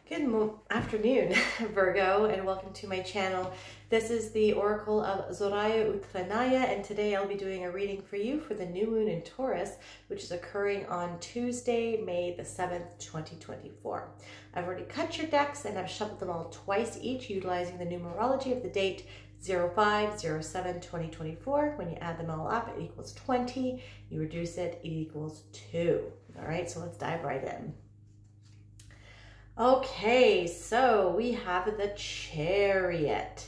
Good afternoon, Virgo, and welcome to my channel. This is the Oracle of Zoraya Utranaya, and today I'll be doing a reading for you for the new moon in Taurus, which is occurring on Tuesday, May the 7th, 2024. I've already cut your decks and I've shuffled them all twice each, utilizing the numerology of the date 05/07/2024. When you add them all up, it equals 20. You reduce it, it equals 2. All right, so let's dive right in. Okay, so we have the Chariot.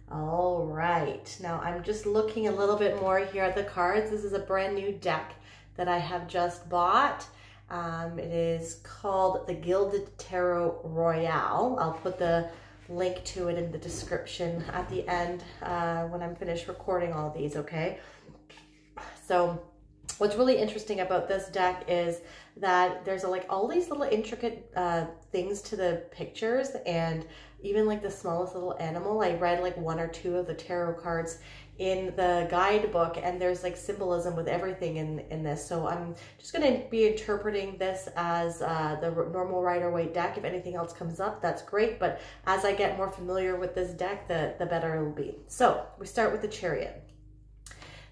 All right, now I'm just looking a little bit more here at the cards. This is a brand new deck that I have just bought. It is called the Gilded Tarot Royale. I'll put the link to it in the description at the end when I'm finished recording all these, okay? So what's really interesting about this deck is that there's like all these little intricate things to the pictures, and even like the smallest little animal. I read like one or two of the tarot cards in the guidebook, and there's like symbolism with everything in this. So I'm just going to be interpreting this as the normal Rider-Waite deck. If anything else comes up, that's great. But as I get more familiar with this deck, the better it'll be. So we start with the Chariot.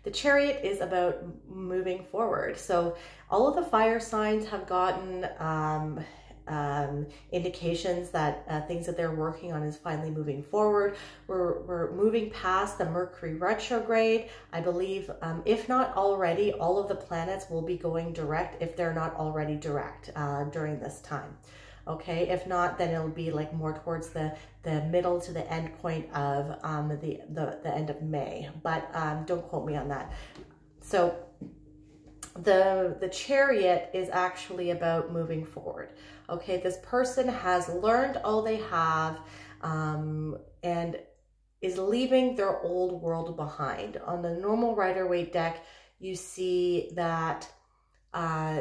The Chariot is about moving forward. So all of the fire signs have gotten indications that things that they're working on is finally moving forward. We're moving past the Mercury retrograde. I believe, if not already, all of the planets will be going direct if they're not already direct during this time. Okay, if not, then it'll be like more towards the middle to the end point of the end of May, but don't quote me on that. So the Chariot is actually about moving forward. Okay, this person has learned all they have and is leaving their old world behind. On the normal Rider-Waite deck, you see that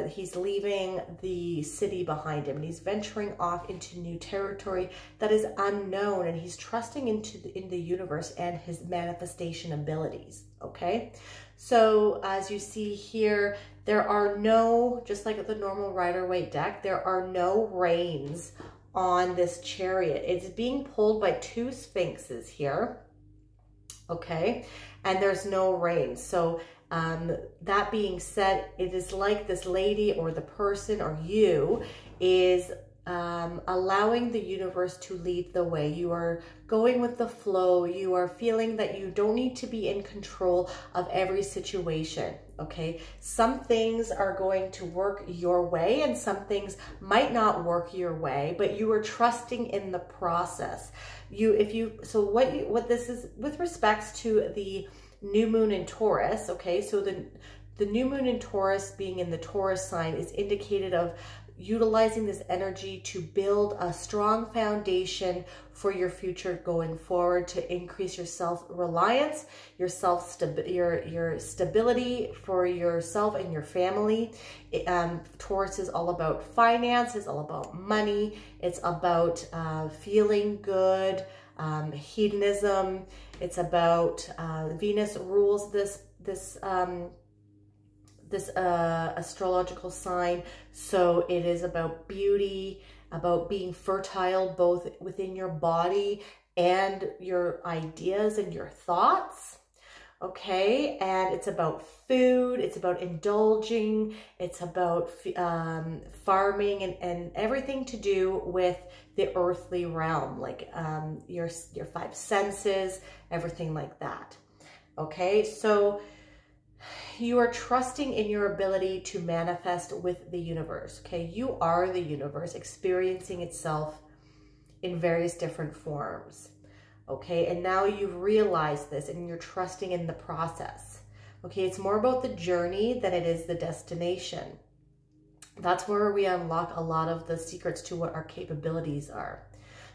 he's leaving the city behind him, and he's venturing off into new territory that is unknown, and he's trusting in the universe and his manifestation abilities. Okay, so as you see here, there are no, just like at the normal Rider-Waite deck, there are no reins on this Chariot. It's being pulled by two sphinxes here. Okay, and there's no reins. So that being said, it is like this lady or the person or you is allowing the universe to lead the way. You are going with the flow. You are feeling that you don't need to be in control of every situation. Okay, some things are going to work your way and some things might not work your way, but you are trusting in the process. What this is with respects to the new moon in Taurus, okay, so the new moon in Taurus being in the Taurus sign is indicated of utilizing this energy to build a strong foundation for your future going forward, to increase your self-reliance, your stability for yourself and your family. Taurus is all about finance, it's all about money, it's about feeling good, hedonism. It's about Venus rules this astrological sign, so it is about beauty, about being fertile both within your body and your ideas and your thoughts. Okay, and it's about food, it's about indulging, it's about farming and everything to do with the earthly realm, like your five senses, everything like that. Okay, so you are trusting in your ability to manifest with the universe. Okay, you are the universe experiencing itself in various different forms. Okay, and now you've realized this and you're trusting in the process. Okay, it's more about the journey than it is the destination. That's where we unlock a lot of the secrets to what our capabilities are.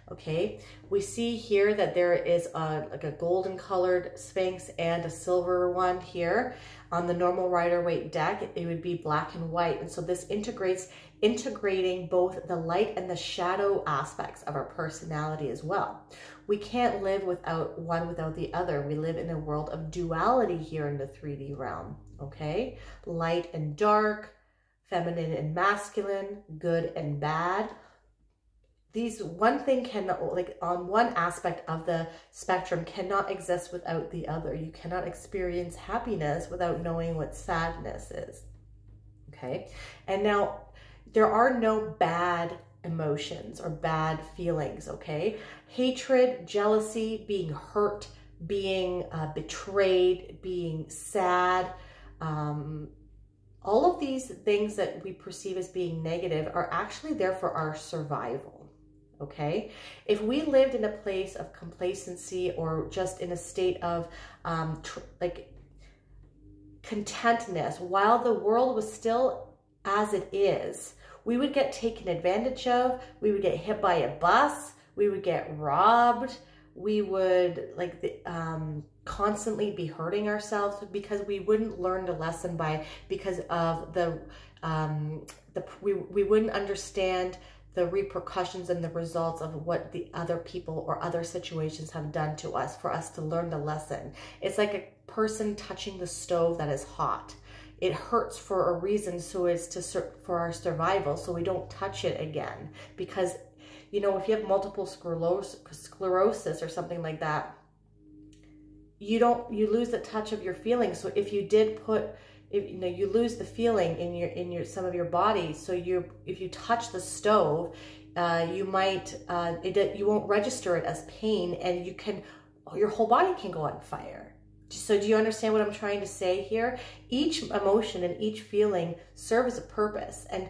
Okay, we see here that there is like a golden colored sphinx and a silver one here. On the normal Rider-Waite deck, it would be black and white. And so this integrating both the light and the shadow aspects of our personality as well. We can't live without one without the other. We live in a world of duality here in the 3D realm. Okay, light and dark, feminine and masculine, good and bad. these one thing cannot, like on one aspect of the spectrum cannot exist without the other. You cannot experience happiness without knowing what sadness is. Okay. And now there are no bad emotions or bad feelings. Okay. Hatred, jealousy, being hurt, being betrayed, being sad, all of these things that we perceive as being negative are actually there for our survival. Okay, if we lived in a place of complacency or just in a state of like contentness while the world was still as it is, we would get taken advantage of, we would get hit by a bus, we would get robbed, we would like constantly be hurting ourselves because we wouldn't learn the lesson because of we wouldn't understand the repercussions and the results of what the other people or other situations have done to us for us to learn the lesson. It's like a person touching the stove that is hot. It hurts for a reason, so it's for our survival, so we don't touch it again. Because, you know, if you have multiple sclerosis or something like that, you lose the touch of your feelings. So if you did you lose the feeling in your some of your body. So if you touch the stove, you might you won't register it as pain, and your whole body can go on fire. So do you understand what I'm trying to say here? Each emotion and each feeling serves a purpose, and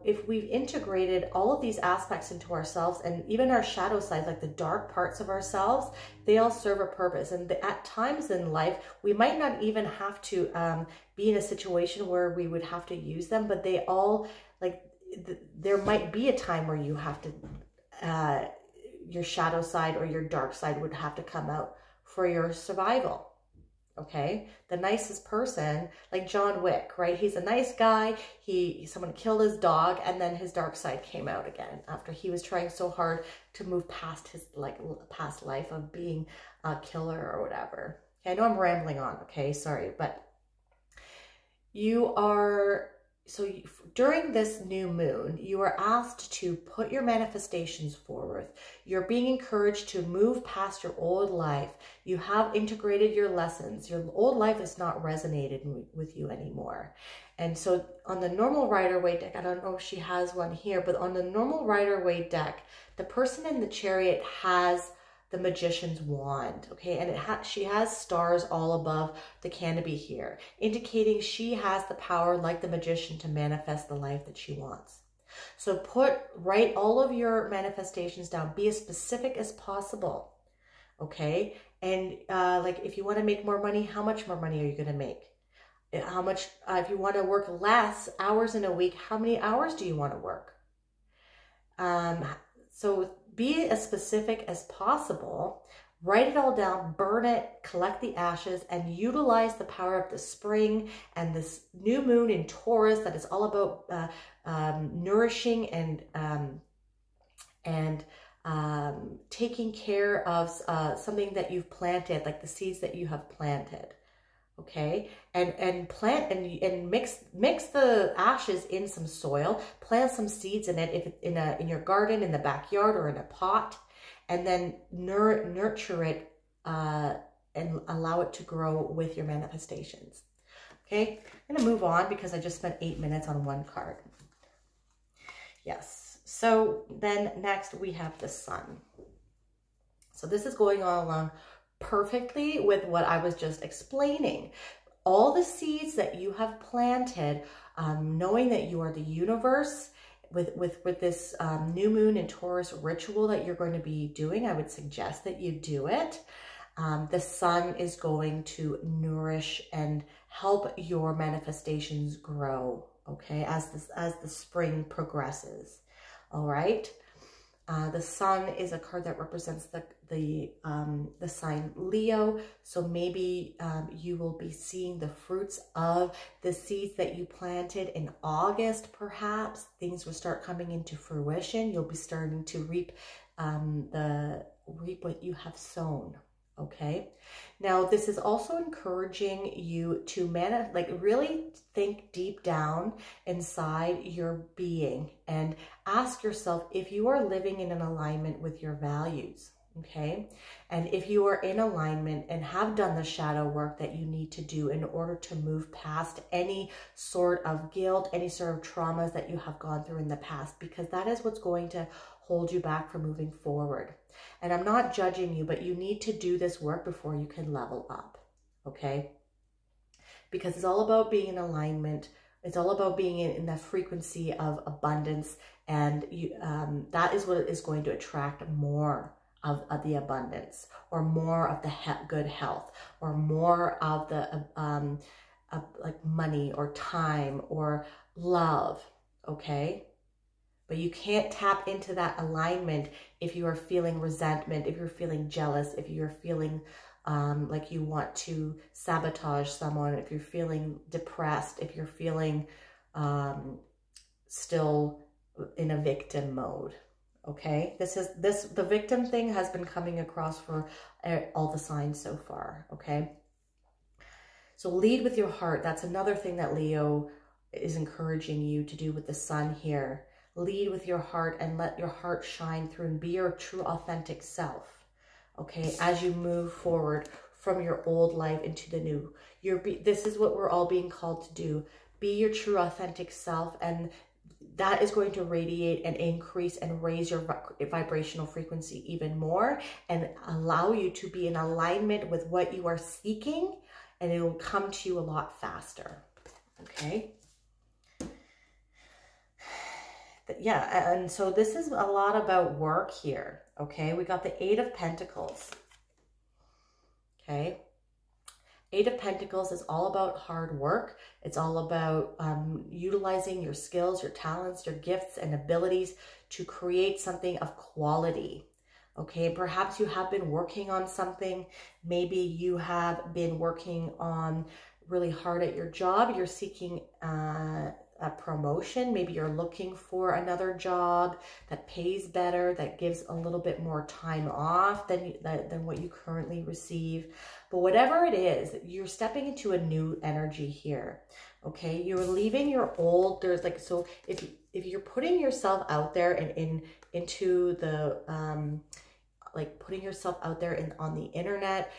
if we've integrated all of these aspects into ourselves, and even our shadow sides, like the dark parts of ourselves, they all serve a purpose. And at times in life, we might not even have to be in a situation where we would have to use them, but they all, like, there might be a time where you have to, your shadow side or your dark side would have to come out for your survival. Okay, the nicest person, like John Wick, right? He's a nice guy. Someone killed his dog, and then his dark side came out again after he was trying so hard to move past his past life of being a killer or whatever. Okay, I know I'm rambling on. Okay, sorry, but during this new moon, you are asked to put your manifestations forward. You're being encouraged to move past your old life. You have integrated your lessons. Your old life is not resonating with you anymore. And so on the normal Rider-Waite deck, I don't know if she has one here, but on the normal Rider-Waite deck, the person in the Chariot has the Magician's wand, okay, and she has stars all above the canopy here, indicating she has the power, like the Magician, to manifest the life that she wants. So write all of your manifestations down. Be as specific as possible, okay? And like, if you want to make more money, how much more money are you going to make? How much? If you want to work less hours in a week, how many hours do you want to work? So be as specific as possible, write it all down, burn it, collect the ashes, and utilize the power of the spring and this new moon in Taurus that is all about nourishing and taking care of something that you've planted, like the seeds that you have planted. Okay, and plant and mix the ashes in some soil, plant some seeds in it, if in your garden, in the backyard, or in a pot, and then nurture it and allow it to grow with your manifestations. Okay, I'm gonna move on because I just spent 8 minutes on one card. Yes, so then next we have the Sun. So this is going all along perfectly with what I was just explaining. All the seeds that you have planted, knowing that you are the universe, with this new moon and Taurus ritual that you're going to be doing, I would suggest that you do it. The Sun is going to nourish and help your manifestations grow, okay, as the spring progresses. All right. The Sun is a card that represents the sign Leo. So maybe you will be seeing the fruits of the seeds that you planted in August, perhaps. Things will start coming into fruition. You'll be starting to reap what you have sown. Okay. Now, this is also encouraging you to really think deep down inside your being and ask yourself if you are living in an alignment with your values. Okay. And if you are in alignment and have done the shadow work that you need to do in order to move past any sort of guilt, any sort of traumas that you have gone through in the past, because that is what's going to hold you back from moving forward. And I'm not judging you, but you need to do this work before you can level up. Okay. Because it's all about being in alignment. It's all about being in the frequency of abundance. And that is what is going to attract more of the abundance, or more of the good health, or more of the like money or time or love. Okay. But you can't tap into that alignment if you are feeling resentment, if you're feeling jealous, if you're feeling like you want to sabotage someone, if you're feeling depressed, if you're feeling still in a victim mode. Okay, the victim thing has been coming across for all the signs so far. Okay, so lead with your heart. That's another thing that Leo is encouraging you to do with the sun here. Lead with your heart and let your heart shine through and be your true authentic self. Okay, as you move forward from your old life into the new. This is what we're all being called to do. Be your true authentic self, and that is going to radiate and increase and raise your vibrational frequency even more and allow you to be in alignment with what you are seeking, and it will come to you a lot faster. Okay. Yeah, and so this is a lot about work here. Okay, we got the 8 of Pentacles. Okay. 8 of Pentacles is all about hard work. It's all about utilizing your skills, your talents, your gifts and abilities to create something of quality. Okay, perhaps you have been working on something. Maybe you have been working on really hard at your job. You're seeking a promotion. Maybe you're looking for another job that pays better, that gives a little bit more time off than what you currently receive. But whatever it is, you're stepping into a new energy here. Okay, you're leaving your old. There's like, so if you're putting yourself out there and into the like putting yourself out there on the internet,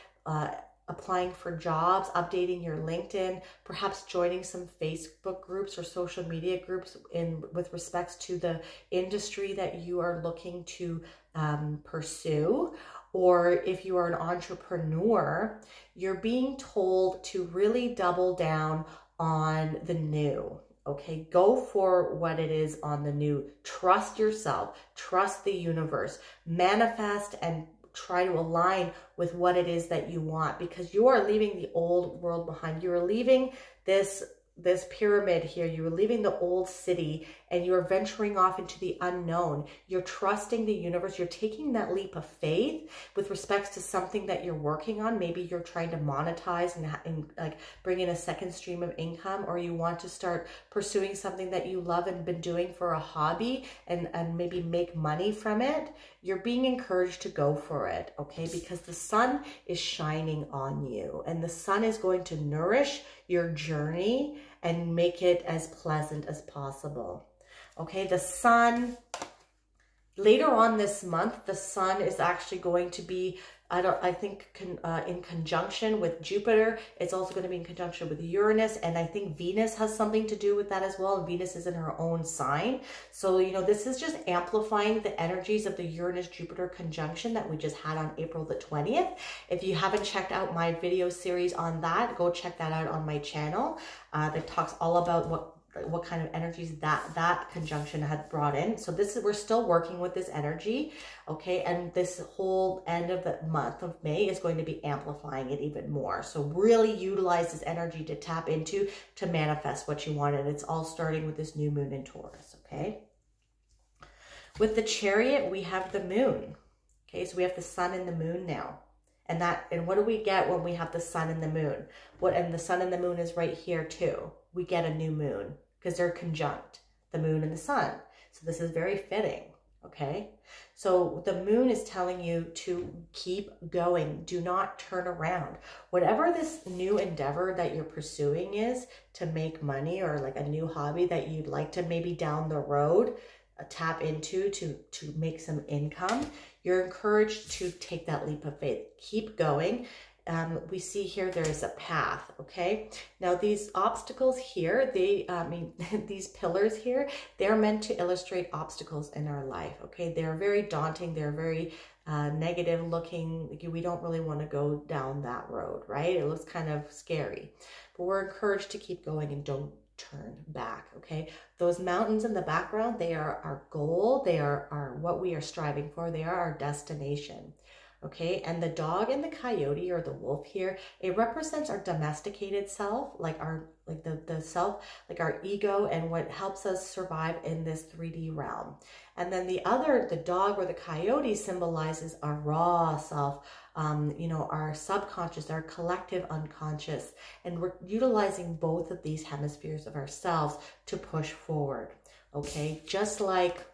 applying for jobs, updating your LinkedIn, perhaps joining some Facebook groups or social media groups with respects to the industry that you are looking to pursue. Or if you are an entrepreneur, you're being told to really double down on the new. Okay, go for what it is on the new. Trust yourself, trust the universe, manifest and try to align with what it is that you want, because you are leaving the old world behind. You are leaving this pyramid here. You are leaving the old city and you are venturing off into the unknown. You're trusting the universe. You're taking that leap of faith with respects to something that you're working on. Maybe you're trying to monetize and like bring in a second stream of income, or you want to start pursuing something that you love and been doing for a hobby and maybe make money from it. You're being encouraged to go for it, okay? Because the sun is shining on you, and the sun is going to nourish your journey and make it as pleasant as possible. Okay, the sun, later on this month, the sun is actually going to be, I think in conjunction with Jupiter. It's also going to be in conjunction with Uranus, and I think Venus has something to do with that as well. And Venus is in her own sign. So, you know, this is just amplifying the energies of the Uranus-Jupiter conjunction that we just had on April the 20th. If you haven't checked out my video series on that, go check that out on my channel. That talks all about what kind of energies that conjunction had brought in. So we're still working with this energy, okay? And this whole end of the month of May is going to be amplifying it even more. So really utilize this energy to tap into, to manifest what you want. And it's all starting with this new moon in Taurus, okay? With the Chariot, we have the moon, okay? So we have the sun and the moon now. And what do we get when we have the sun and the moon? And the sun and the moon is right here too. We get a new moon, because they're conjunct, the moon and the sun. So this is very fitting, Okay, so the moon is telling you to keep going. Do not turn around. Whatever this new endeavor that you're pursuing is to make money, or like a new hobby that you'd like to maybe down the road tap into to make some income, you're encouraged to take that leap of faith. Keep going. We see here there is a path, okay? Now these obstacles here, these pillars here, they're meant to illustrate obstacles in our life, okay? They're very daunting, they're very negative looking. We don't really want to go down that road, right? It looks kind of scary, but we're encouraged to keep going and don't turn back, okay? Those mountains in the background, they are our goal, they are what we are striving for, they are our destination. Okay, and the dog and the coyote, or the wolf here, it represents our domesticated self, like the self, like our ego, and what helps us survive in this 3D realm. And then the dog or the coyote symbolizes our raw self, you know, our subconscious, our collective unconscious, and we're utilizing both of these hemispheres of ourselves to push forward. Okay, just like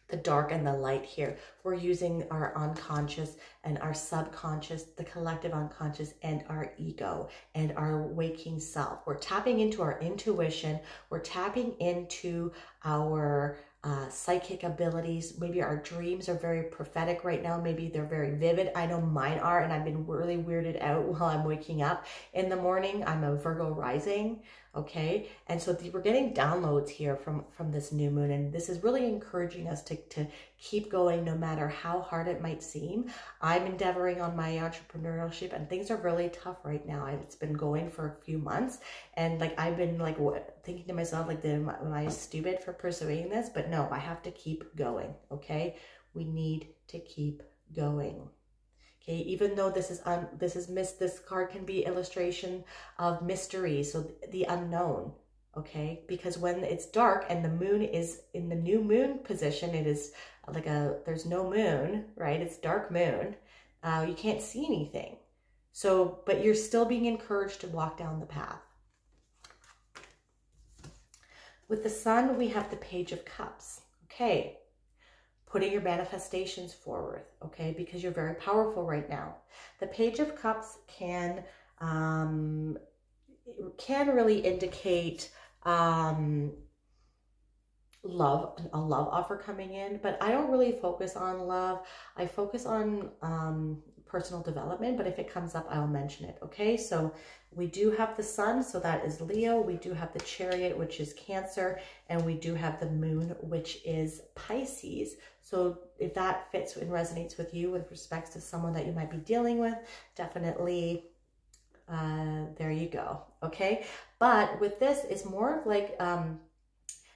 the dark and the light here, we're using our unconscious and our subconscious, the collective unconscious, and our ego and our waking self. We're tapping into our intuition. We're tapping into our psychic abilities. Maybe our dreams are very prophetic right now. Maybe they're very vivid. I know mine are, and I've been really weirded out while I'm waking up in the morning. I'm a Virgo rising, okay? And so we're getting downloads here from this new moon, and this is really encouraging us to keep going no matter how hard it might seem. I'm endeavoring on my entrepreneurship, and things are really tough right now. It's been going for a few months, and like I've been like thinking to myself, like, am I stupid for pursuing this? But no, I have to keep going, okay? We need to keep going. Okay, even though this card can be illustration of mystery, so the unknown, okay? Because when it's dark and the moon is in the new moon position, it is like there's no moon, right? It's dark moon. You can't see anything. So, but you're still being encouraged to walk down the path. With the sun, we have the Page of Cups, okay? Putting your manifestations forward, okay? Because you're very powerful right now. The Page of Cups can really indicate love, a love offer coming in, but I don't really focus on love. I focus on personal development, but if it comes up, I'll mention it, okay? So we do have the sun, so that is Leo. We do have the Chariot, which is Cancer, and we do have the moon, which is Pisces. So if that fits and resonates with you with respects to someone that you might be dealing with, definitely there you go, okay? But with this, it's more of like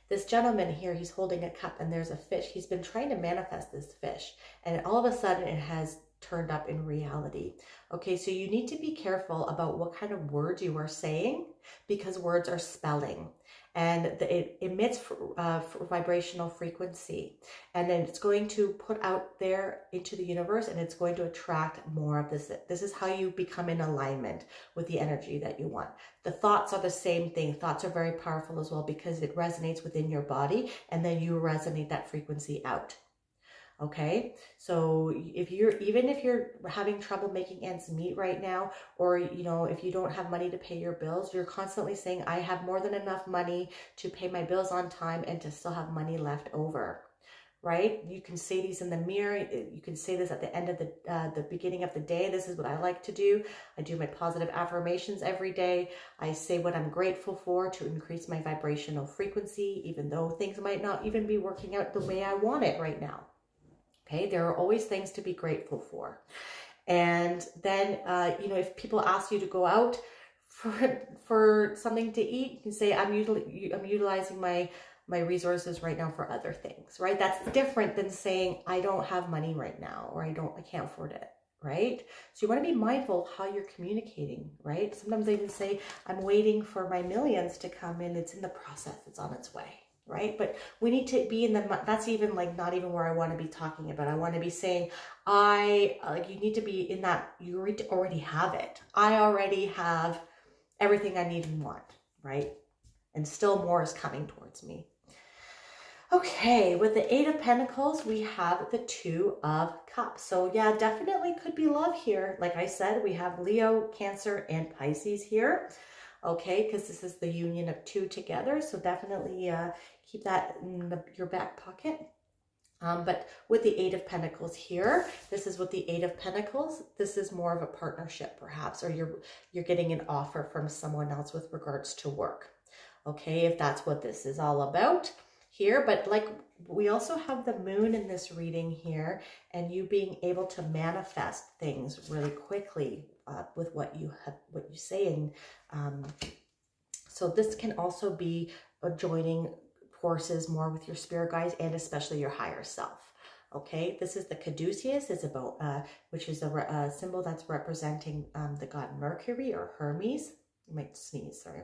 this gentleman here, he's holding a cup and there's a fish. He's been trying to manifest this fish, and all of a sudden it has turned up in reality. Okay, so you need to be careful about what kind of words you are saying, because words are spelling, and it emits vibrational frequency, and then it's going to put out there into the universe, and it's going to attract more of this. This is how you become in alignment with the energy that you want. The thoughts are the same thing. Thoughts are very powerful as well, because it resonates within your body, and then you resonate that frequency out. Okay, so even if you're having trouble making ends meet right now, or you know, if you don't have money to pay your bills, you're constantly saying, I have more than enough money to pay my bills on time and to still have money left over, right? You can say these in the mirror. You can say this at the end of the beginning of the day. This is what I like to do. I do my positive affirmations every day. I say what I'm grateful for to increase my vibrational frequency, even though things might not even be working out the way I want it right now. Okay, there are always things to be grateful for. And then, you know, if people ask you to go out for something to eat, you can say, I'm utilizing my resources right now for other things, right? That's different than saying, I don't have money right now, or I can't afford it, right? So you want to be mindful of how you're communicating, right? Sometimes they even say, I'm waiting for my millions to come in. It's in the process. It's on its way. Right? But we need to be in that's even like not even where I want to be talking about. I want to be saying, you need to be in that, you already have it. I already have everything I need and want, right? And still more is coming towards me. Okay, with the Eight of Pentacles, we have the Two of Cups. So yeah, definitely could be love here. Like I said, we have Leo, Cancer, and Pisces here. Okay, because this is the union of two together. So definitely keep that in your back pocket. But with the Eight of Pentacles here, this is with the Eight of Pentacles. This is more of a partnership perhaps, or you're getting an offer from someone else with regards to work. Okay, if that's what this is all about here. But like, we also have the moon in this reading here, and you being able to manifest things really quickly with what you say. And so this can also be joining forces more with your spirit guides and especially your higher self. Okay, this is the caduceus. It's about which is a symbol that's representing the god Mercury, or Hermes. You might sneeze, sorry.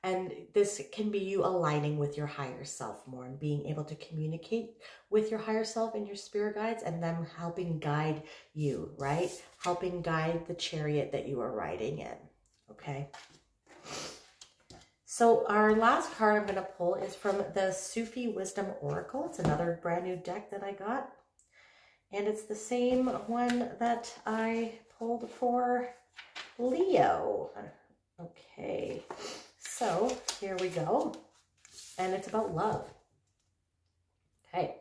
And this can be you aligning with your higher self more and being able to communicate with your higher self and your spirit guides, and them helping guide you, right? Helping guide the chariot that you are riding in, okay? So our last card I'm going to pull is from the Sufi Wisdom Oracle. It's another brand new deck that I got. And it's the same one that I pulled for Leo. Okay. So here we go, and it's about love. Okay.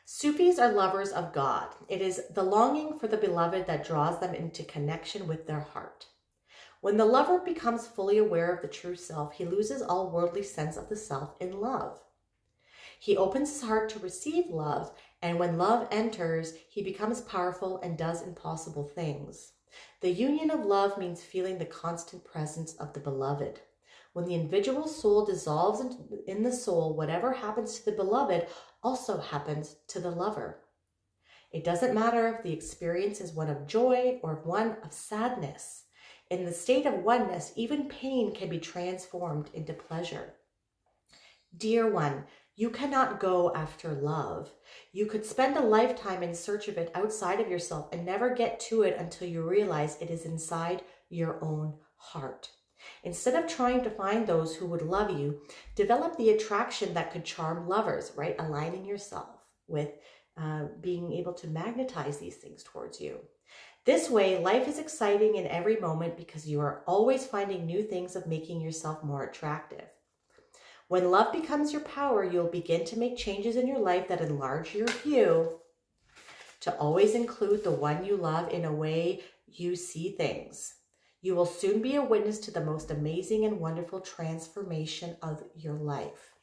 Sufis are lovers of God. It is the longing for the beloved that draws them into connection with their heart. When the lover becomes fully aware of the true self, he loses all worldly sense of the self in love. He opens his heart to receive love, and when love enters, he becomes powerful and does impossible things. The union of love means feeling the constant presence of the beloved. When the individual soul dissolves in the soul, whatever happens to the beloved also happens to the lover. It doesn't matter if the experience is one of joy or one of sadness. In the state of oneness, even pain can be transformed into pleasure. Dear one, you cannot go after love. You could spend a lifetime in search of it outside of yourself and never get to it until you realize it is inside your own heart. Instead of trying to find those who would love you, develop the attraction that could charm lovers, right? Aligning yourself with being able to magnetize these things towards you. This way, life is exciting in every moment because you are always finding new things of making yourself more attractive. When love becomes your power, you'll begin to make changes in your life that enlarge your view to always include the one you love in a way you see things. You will soon be a witness to the most amazing and wonderful transformation of your life.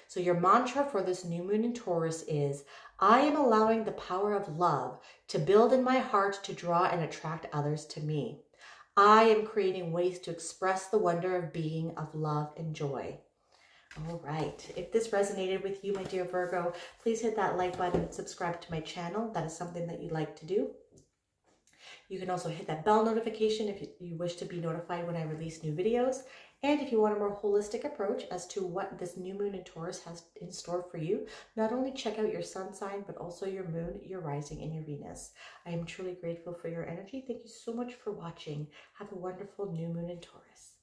So your mantra for this new moon in Taurus is, I am allowing the power of love to build in my heart to draw and attract others to me. I am creating ways to express the wonder of being, of love and joy. All right. If this resonated with you, my dear Virgo, please hit that like button and subscribe to my channel. That is something that you'd like to do. You can also hit that bell notification if you wish to be notified when I release new videos. And if you want a more holistic approach as to what this new moon in Taurus has in store for you, not only check out your sun sign, but also your moon, your rising, and your Venus. I am truly grateful for your energy. Thank you so much for watching. Have a wonderful new moon in Taurus.